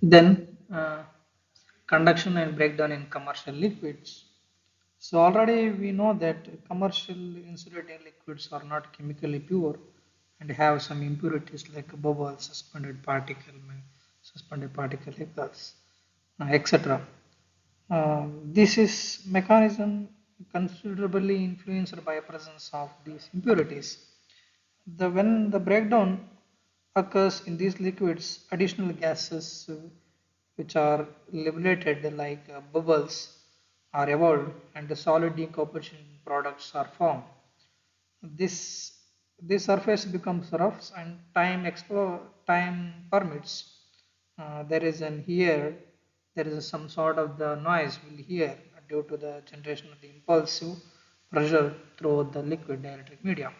Then conduction and breakdown in commercial liquids. So already we know that commercial insulating liquids are not chemically pure and have some impurities like bubbles, suspended particles, etc. This is mechanism considerably influenced by presence of these impurities. When the breakdown occurs in these liquids, additional gases which are liberated like bubbles are evolved and the solid decomposition products are formed. This this surface becomes rough and time permits. There is an here there is some sort of the noise will hear due to the generation of the impulsive pressure through the liquid dielectric medium.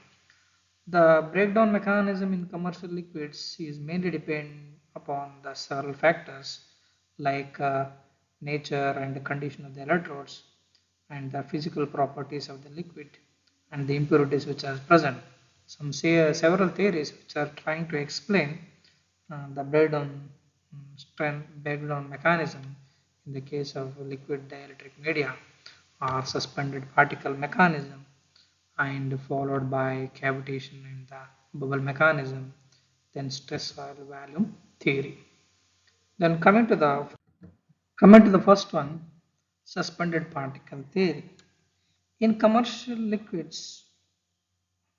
The breakdown mechanism in commercial liquids is mainly depend upon the several factors like nature and the condition of the electrodes and the physical properties of the liquid and the impurities which are present. Some say several theories which are trying to explain the breakdown mechanism in the case of liquid dielectric media or suspended particle mechanism and followed by cavitation in the bubble mechanism, then stress oil volume theory. Then coming to the first one, suspended particle theory. In commercial liquids,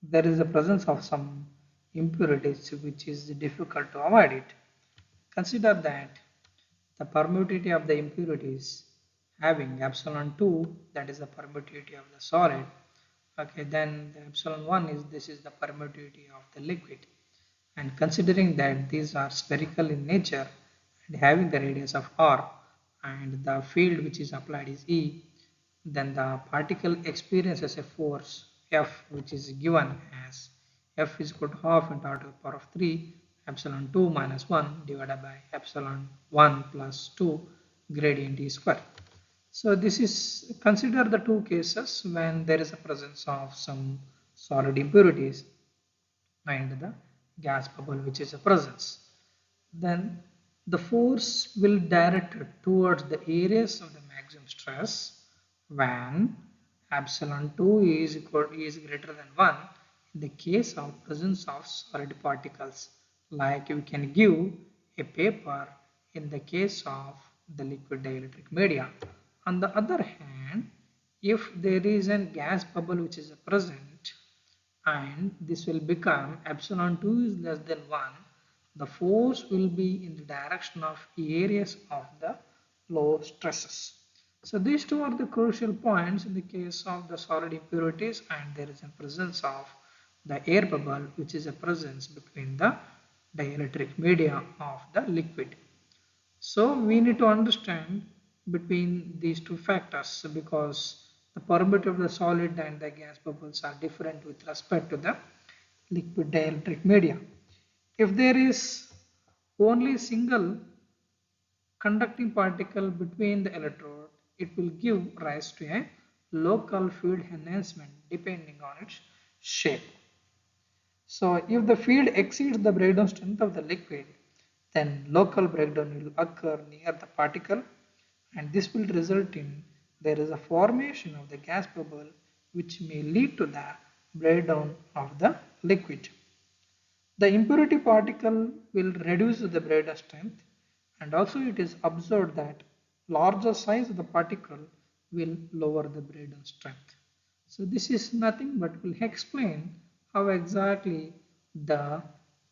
there is a presence of some impurities which is difficult to avoid it. Consider that the permittivity of the impurities having epsilon 2, that is the permittivity of the solid. Okay, then the epsilon 1 is this is the permittivity of the liquid. And considering that these are spherical in nature and having the radius of r and the field which is applied is E, then the particle experiences a force F which is given as F is equal to half into 10 to the power of 3 epsilon 2 minus 1 divided by epsilon 1 plus 2 gradient E square. So this is consider the two cases when there is a presence of some solid impurities and the gas bubble which is a presence. Then the force will direct towards the areas of the maximum stress when epsilon 2 is greater than 1 in the case of presence of solid particles, like we can give a paper in the case of the liquid dielectric media. On the other hand, if there is a gas bubble which is present and this will become epsilon 2 is less than 1, the force will be in the direction of areas of the low stresses. So these two are the crucial points in the case of the solid impurities, and there is a presence of the air bubble which is a presence between the dielectric media of the liquid. So we need to understand between these two factors because the permittivity of the solid and the gas bubbles are different with respect to the liquid dielectric media. If there is only single conducting particle between the electrode, it will give rise to a local field enhancement depending on its shape. So if the field exceeds the breakdown strength of the liquid, then local breakdown will occur near the particle, and this will result in there is a formation of the gas bubble which may lead to the breakdown of the liquid. The impurity particle will reduce the breakdown strength, and also it is observed that larger size of the particle will lower the breakdown strength. So this is nothing but will explain how exactly the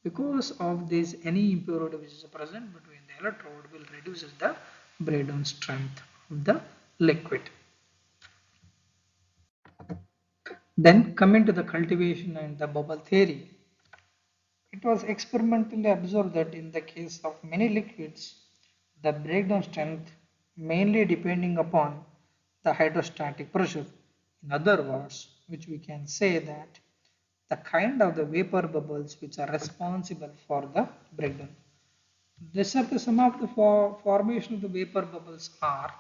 because of this any impurity which is present between the electrode will reduce the breakdown strength of the liquid. Then coming to the cultivation and the bubble theory, it was experimentally observed that in the case of many liquids, the breakdown strength mainly depending upon the hydrostatic pressure. In other words, which we can say that the kind of the vapor bubbles which are responsible for the breakdown. These are the some of the formation of the vapor bubbles are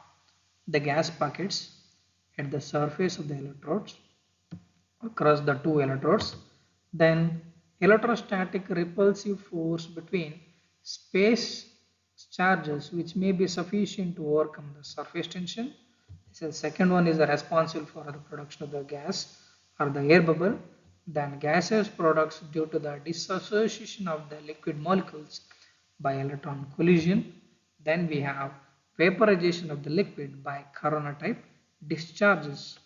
the gas packets at the surface of the electrodes across the two electrodes. Then electrostatic repulsive force between space charges which may be sufficient to overcome the surface tension. The second one is responsible for the production of the gas or the air bubble. Then gaseous products due to the dissociation of the liquid molecules by electron collision. Then we have vaporization of the liquid by corona type discharges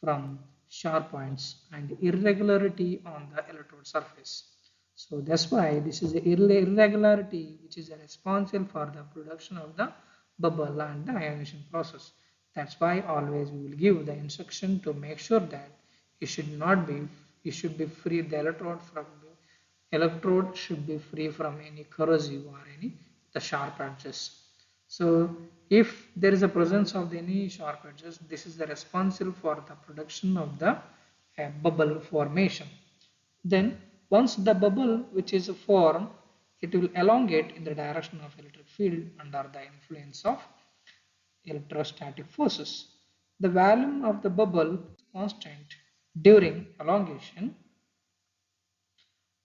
from sharp points and irregularity on the electrode surface. So that's why this is the irregularity which is responsible for the production of the bubble and the ionization process. That's why always we will give the instruction to make sure that it should not be, it should be free, the electrode should be free from any corrosive or any the sharp edges. So if there is a presence of any sharp edges, this is the responsible for the production of the bubble formation. Then once the bubble which is formed, it will elongate in the direction of electric field under the influence of electrostatic forces. The volume of the bubble is constant during elongation,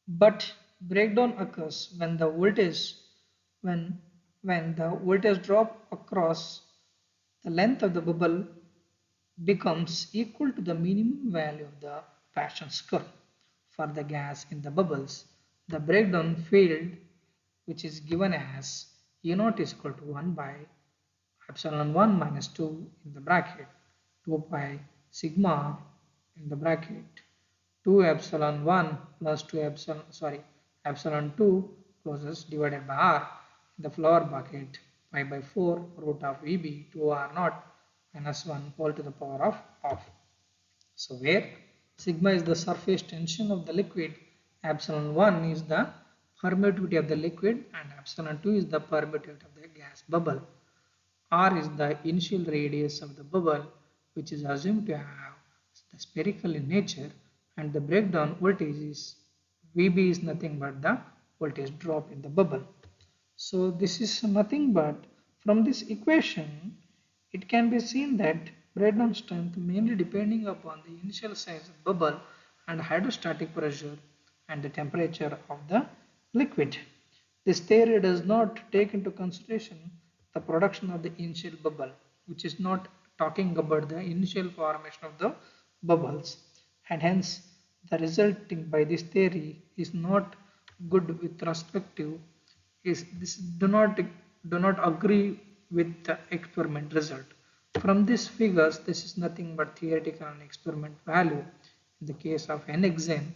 but breakdown occurs when the voltage when the voltage drop across the length of the bubble becomes equal to the minimum value of the Paschen's curve for the gas in the bubbles. The breakdown field, which is given as E naught is equal to 1 by epsilon 1 minus 2 in the bracket 2 pi sigma in the bracket 2 epsilon 1 plus 2 epsilon 2 closes divided by r in the floor bucket pi by 4 root of VB 2 r naught minus 1 whole to the power of. So where sigma is the surface tension of the liquid, epsilon 1 is the permittivity of the liquid and epsilon 2 is the permittivity of the gas bubble. R is the initial radius of the bubble which is assumed to have the spherical in nature, and the breakdown voltage is VB is nothing but the voltage drop in the bubble. So this is nothing but from this equation it can be seen that breakdown strength mainly depending upon the initial size of bubble and hydrostatic pressure and the temperature of the liquid. This theory does not take into consideration the production of the initial bubble, which is not talking about the initial formation of the bubbles, and hence the resulting by this theory is not good with respect to is this do not agree with the experiment result. From these figures, this is nothing but theoretical and experiment value. In the case of n-hexane,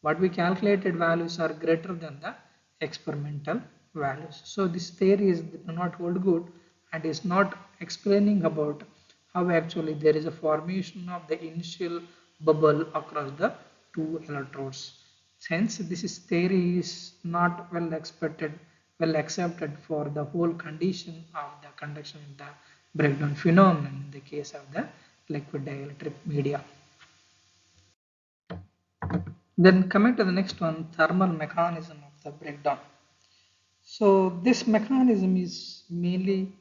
what we calculated values are greater than the experimental values. So this theory is do not hold good and is not explaining about how actually there is a formation of the initial bubble across the two electrodes. Hence, this theory is not well accepted for the whole condition of the conduction in the breakdown phenomenon in the case of the liquid dielectric media. Then coming to the next one, thermal mechanism of the breakdown. So this mechanism is mainly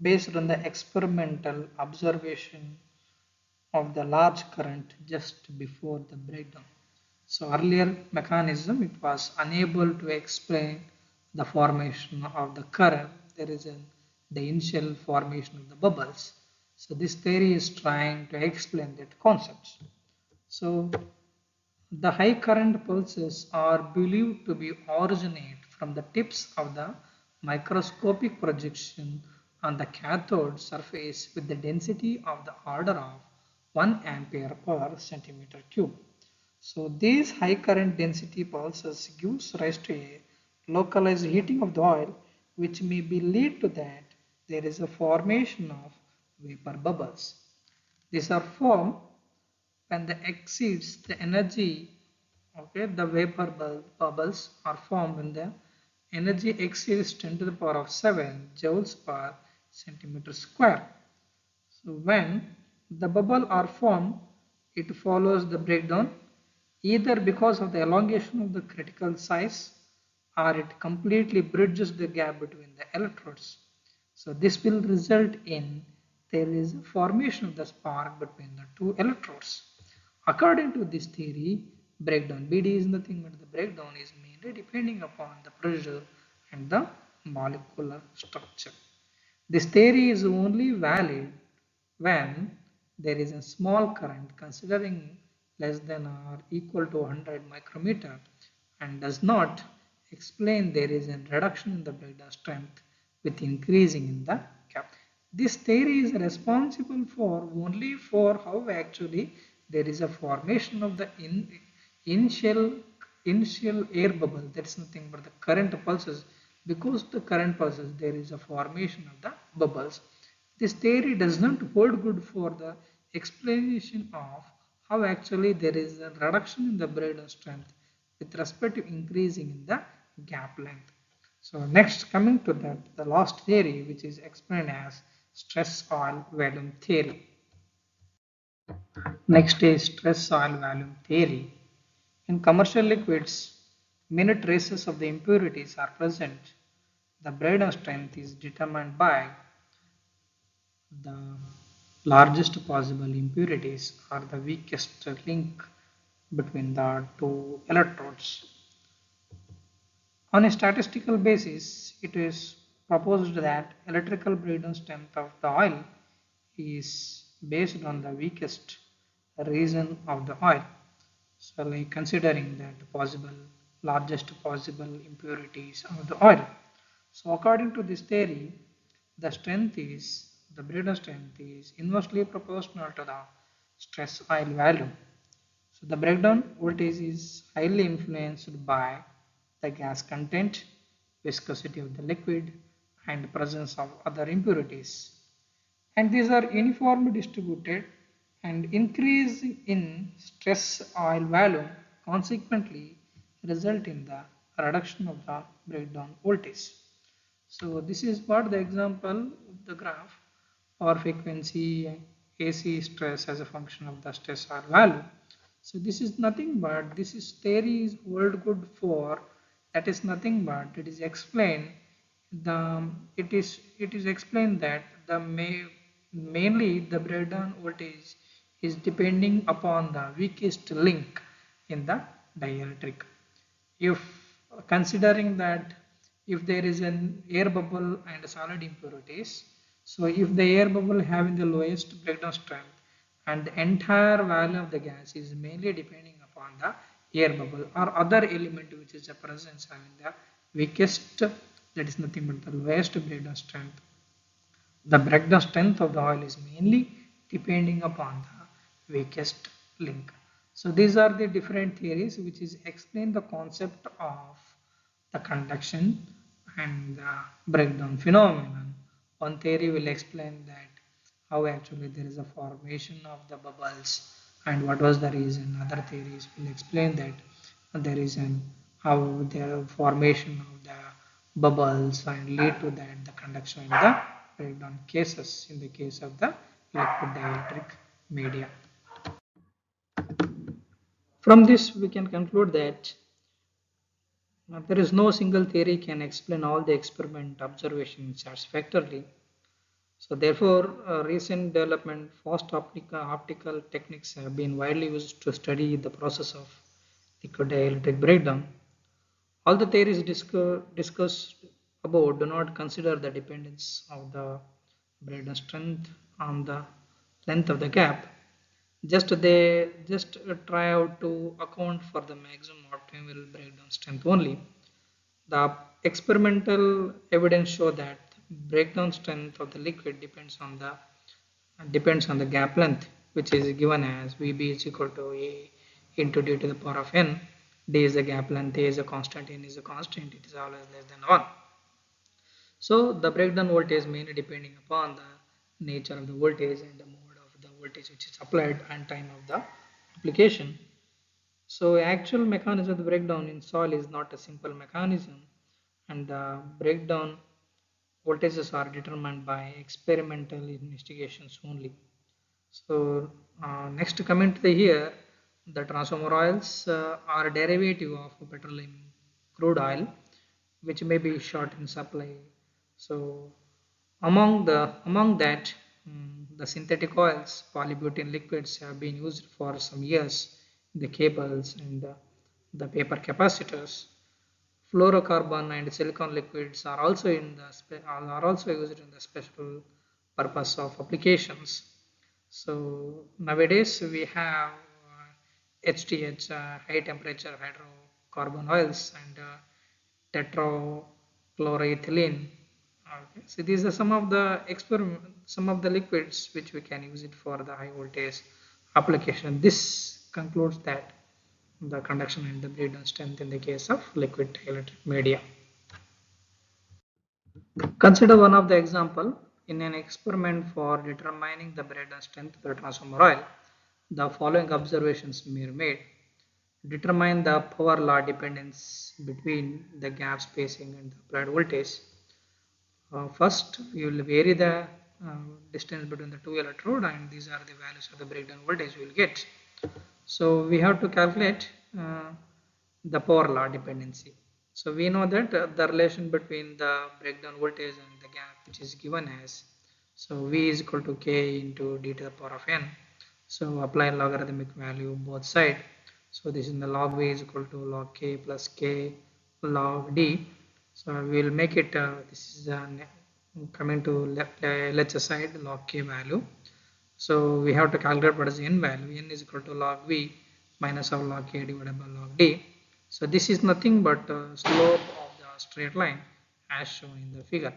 based on the experimental observation of the large current just before the breakdown. So earlier mechanism, it was unable to explain the formation of the current. There is the initial formation of the bubbles. So this theory is trying to explain that concept. So the high current pulses are believed to be originate from the tips of the microscopic projection on the cathode surface with the density of the order of 1 ampere per centimeter cube. So these high current density pulses gives rise to a localized heating of the oil, which may be lead to that there is a formation of vapor bubbles. These are formed when the exceeds the energy. Okay, the vapor bubbles are formed when the energy exceeds 10 to the power of 7 joules per centimeter square. So when the bubble are formed, it follows the breakdown either because of the elongation of the critical size or it completely bridges the gap between the electrodes. So this will result in there is a formation of the spark between the two electrodes. According to this theory, breakdown BD is nothing but the breakdown is mainly depending upon the pressure and the molecular structure. This theory is only valid when there is a small current considering less than or equal to 100 micrometer and does not explain there is a reduction in the breakdown strength with increasing in the cap. This theory is responsible for only for how actually there is a formation of the initial initial air bubble, that's nothing but the current pulses. Because the current pulses there is a formation of the bubbles. This theory does not hold good for the explanation of how actually there is a reduction in the breakdown strength with respect to increasing in the gap length. So next, coming to that, the last theory, which is explained as stress oil volume theory. Next is stress oil volume theory. In commercial liquids, many traces of the impurities are present. The breakdown strength is determined by the largest possible impurities or the weakest link between the two electrodes. On a statistical basis, it is proposed that electrical breakdown strength of the oil is based on the weakest region of the oil. So like considering that possible largest possible impurities of the oil. So according to this theory, the breakdown strength is inversely proportional to the stress oil value. So the breakdown voltage is highly influenced by the gas content, viscosity of the liquid, and presence of other impurities. And these are uniformly distributed, and increase in stress oil value consequently result in the reduction of the breakdown voltage. So this is what the example of the graph or frequency AC stress as a function of the stress or value. So this is nothing but this is theory is hold good for, that is nothing but it is explained the it is explained that the mainly the breakdown voltage is depending upon the weakest link in the dielectric. If considering that if there is an air bubble and solid impurities, so if the air bubble having the lowest breakdown strength and the entire value of the gas is mainly depending upon the air bubble or other element which is the presence having the weakest, that is nothing but the lowest breakdown strength, the breakdown strength of the oil is mainly depending upon the weakest link. So these are the different theories which is explain the concept of the conduction and the breakdown phenomenon. One theory will explain that how actually there is a formation of the bubbles and what was the reason. Other theories will explain that there is an how the formation of the bubbles and lead to that the conduction in the breakdown cases in the case of the liquid dielectric media. From this we can conclude that there is no single theory can explain all the experiment observations satisfactorily. So therefore, recent development, fast optical techniques have been widely used to study the process of liquid dielectric breakdown. All the theories discussed above do not consider the dependence of the breakdown strength on the length of the gap. They just try out to account for the maximum optimal breakdown strength only. The experimental evidence show that breakdown strength of the liquid depends on the gap length, which is given as Vb is equal to A into d to the power of n. D is the gap length, A is a constant, n is a constant, it is always less than 1. So the breakdown voltage mainly depending upon the nature of the voltage and the mode of the voltage which is applied and time of the application. So actual mechanism of the breakdown in soil is not a simple mechanism, and the breakdown voltages are determined by experimental investigations only. So next coming to the here, the transformer oils are a derivative of petroleum crude oil, which may be short in supply. So among that, The synthetic oils, polybutene liquids have been used for some years in the cables and the paper capacitors. Fluorocarbon and silicon liquids are also used in the special purpose of applications. So nowadays we have HTH, high temperature hydrocarbon oils, and tetrachloroethylene. Okay. So these are some of the liquids which we can use it for the high voltage application. This concludes that the conduction and the breakdown strength in the case of liquid dielectric media. Consider one of the example in an experiment for determining the breakdown strength for transformer oil. The following observations were made. Determine the power law dependence between the gap spacing and the applied voltage. First, we will vary the distance between the two electrode, and these are the values of the breakdown voltage we will get. So we have to calculate the power law dependency. So we know that the relation between the breakdown voltage and the gap, which is given as, so V is equal to K into d to the power of n. So apply logarithmic value both sides. So this is the log V is equal to log K plus K log D. So we will make it, this is coming to left LHS side log K value. So we have to calculate what is the n value. N is equal to log V minus of log K divided by log D. So this is nothing but slope of the straight line as shown in the figure.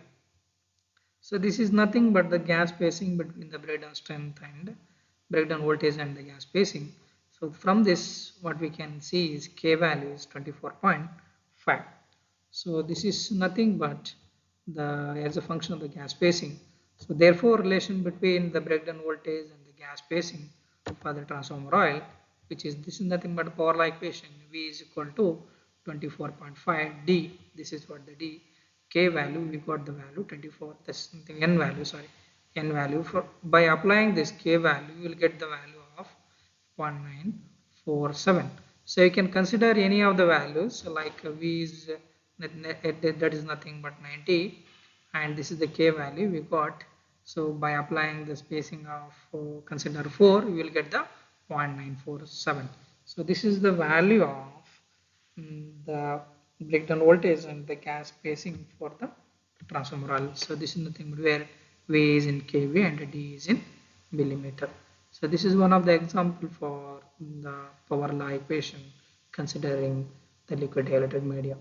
So this is nothing but the gap spacing between the breakdown strength and breakdown voltage and the gap spacing. So from this what we can see is K value is 24.5. So this is nothing but as a function of the gap spacing. So therefore relation between the breakdown voltage and the gap spacing for the transformer oil, which is this is nothing but a power law equation. V is equal to 24.5 D. This is what the D. K value, we got the value 24. That's something n value. Sorry, n value. For by applying this K value, you will get the value of 0.947. So you can consider any of the values like V is that is nothing but 90, and this is the K value we got. So by applying the spacing of consider 4, we will get the 0.947. So this is the value of the breakdown voltage and the gap spacing for the transformer oil. So this is nothing but where V is in kV and D is in millimeter. So this is one of the example for the power law equation considering the liquid dielectric media.